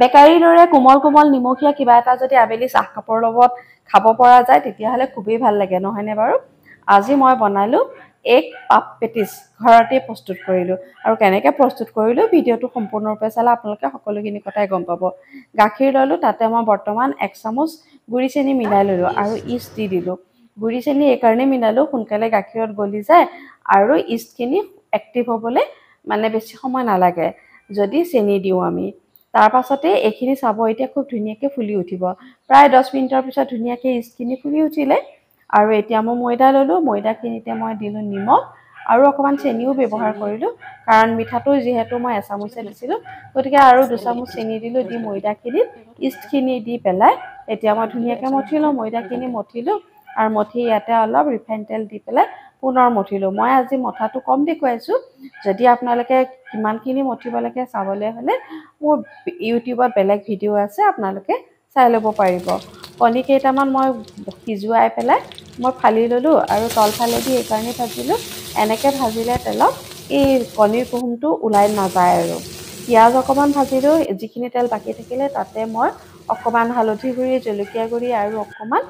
বেকাৰীৰ দৰে কোমল কোমল নিমখীয়া কিবা এটা যদি আবেলি চাহ কাপৰ লগত খাব পৰা যায় তেতিয়াহ'লে খুবেই ভাল লাগে নহয়নে বাৰু আজি মই বনালো এগ পাফ পেটিছ ঘৰতে প্ৰস্তুত কৰিলো আৰু কেনেকৈ প্ৰস্তুত কৰিলো ভিডিঅ'টো সম্পূৰ্ণৰূপে চালে আপোনালোকে সকলোখিনি কথাই গম পাব গাখীৰ ললো তাতে মই বৰ্তমান 1 চামুচ গুড়ি চেনি মিলাই ললো আৰু ইষ্ট দি দিলো গুড়ি চেনি এই কাৰণে মিলালো সোনকালে গাখীৰত গলি যায় আৰু ইষ্টখিনি এক্টিভ হ'বলৈ মানে বেছি সময় নালাগে যদি চেনি দিওঁ আমি তাৰ পাছতে এইখিনি চাব এতিয়া খুব ধুনীয়াকৈ ফুলি উঠিব প্ৰায় 10 মিনিটৰ পিছত ধুনীয়াকৈ ইষ্টখিনি ফুলি উঠিলে আৰু এতিয়া মই ময়দা ললো ময়দাখিনিতে মই দিলো নিমখ আৰু অকমান চেনিও ব্যৱহাৰ কৰিলো কাৰণ মিঠাটো যেহেতু মই এচামুচে দিছিলো গতিকে আৰু 2 চামুচ চেনি দিলো দি ময়দাখিনি ইষ্টখিনি দি পেলাই এতিয়া মই ধুনীয়াকৈ মঠিলো ময়দাখিনি মঠিলো আৰু মঠি ইয়াতে অলপ ৰিফাইন তেল দি পেলাই পুনৰ মঠিলো মই আজি মঠাটো কম দেখুৱাইছো যদি আপোনালোকে কিমানখিনি মঠিব লাগে চাবলৈ হলে মোৰ ইউটিউবত বেলেগ ভিডিঅ' আছে আপোনালোকে চাই ল'ব পাৰিব কণী কেইটামান মই সিজুৱাই পেলাই মই ফালি ললো আৰু তলফালেদি এই কাৰণে ভাজিলো এনেকৈ ভাজিলে তেলত এই কণীৰ কুহুমটো ওলাই নাযায় আৰু পিঁয়াজ অকণমান ভাজিলো যিখিনি তেল বাকী থাকিলে তাতে মই অকণমান হালধি গুড়ি জলকীয়া গুড়ি আৰু অকণমান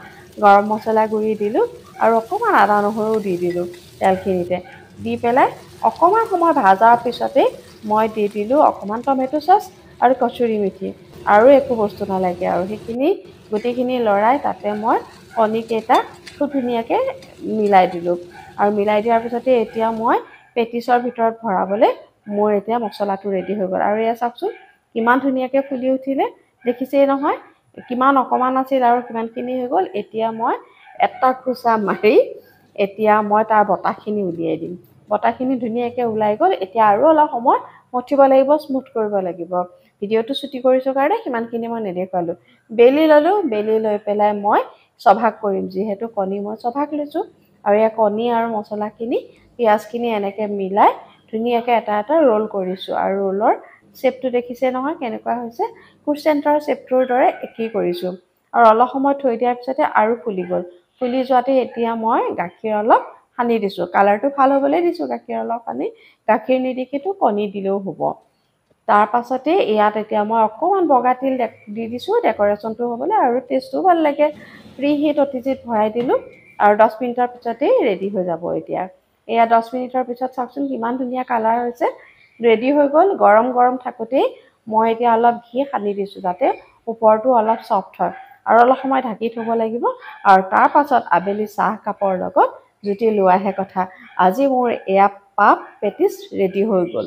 গৰম মছলা গুড়ি দিলো আৰু অকণমান আদা নহৰু দি দিলো তেলখিনিতে দি পেলাই অকণমান সময় ভাজাৰ পিছতে মই দি দিলো অকণমান টমেটো চচ আৰু কচুৰি মেথি আৰু একো বস্তু নালাগে আৰু সেইখিনি গোটেইখিনি লৰাই তাতে মই কণীকেইটা খুব ধুনীয়াকৈ মিলাই দিলোঁ আৰু মিলাই দিয়াৰ পিছতে এতিয়া মই পেটিছৰ ভিতৰত ভৰাবলৈ মোৰ এতিয়া মছলাটো ৰেডি হৈ গ'ল আৰু এয়া চাওকচোন কিমান ধুনীয়াকৈ ফুলি উঠিলে দেখিছেই নহয় কিমান অকণমান আছিল আৰু কিমানখিনি হৈ গ'ল এতিয়া মই এটা খোচা মাৰি এতিয়া মই তাৰ বতাহখিনি উলিয়াই দিম বতাহখিনি ধুনীয়াকৈ ওলাই গ'ল এতিয়া আৰু অলপ সময় মঠিব লাগিব স্মুথ কৰিব লাগিব ভিডিঅ'টো ছুটি কৰিছোঁ কাৰণে সিমানখিনি মই নেদেখুৱালোঁ বেলি ল'লোঁ বেলি লৈ পেলাই মই চভাগ কৰিম যিহেতু কণী মই চভাগ লৈছোঁ আৰু এই কণী আৰু মছলাখিনি পিঁয়াজখিনি এনেকৈ মিলাই ধুনীয়াকৈ এটা এটা ৰোল কৰিছোঁ আৰু ৰোলৰ শ্বেপটো দেখিছে নহয় কেনেকুৱা হৈছে ফুড চেণ্টাৰৰ শ্বেপটোৰ দৰে একেই কৰিছোঁ আৰু অলপ সময় থৈ দিয়াৰ পিছতে আৰু ফুলি গ'ল ফুলি যোৱাতে এতিয়া মই গাখীৰ অলপ সানি দিছোঁ কালাৰটো ভাল হ'বলৈ দিছোঁ গাখীৰ অলপ সানি গাখীৰ নিদিকেতো কণী দিলেও হ'ব তাৰ পাছতে ইয়াত এতিয়া মই অকণমান বগা তিল দি দিছোঁ ডেকৰেশ্যনটো হ'বলৈ আৰু টেষ্টটো ভাল লাগে প্ৰি হিট অতিজিত ভৰাই দিলোঁ আৰু 10 মিনিটৰ পিছতেই ৰেডি হৈ যাব এতিয়া এয়া 10 মিনিটৰ পিছত চাওকচোন কিমান ধুনীয়া কালাৰ হৈছে ৰেডি হৈ গ'ল গৰম গৰম থাকোঁতেই মই এতিয়া অলপ ঘি সানি দিছোঁ যাতে ওপৰটো অলপ চফ্ট হয় আৰু অলপ সময় ঢাকি থ'ব লাগিব আৰু তাৰ পাছত আবেলি চাহ কাপৰ লগত জুতি লোৱাহে কথা আজি মোৰ এয়া পাফ পেটিছ ৰেডি হৈ গ'ল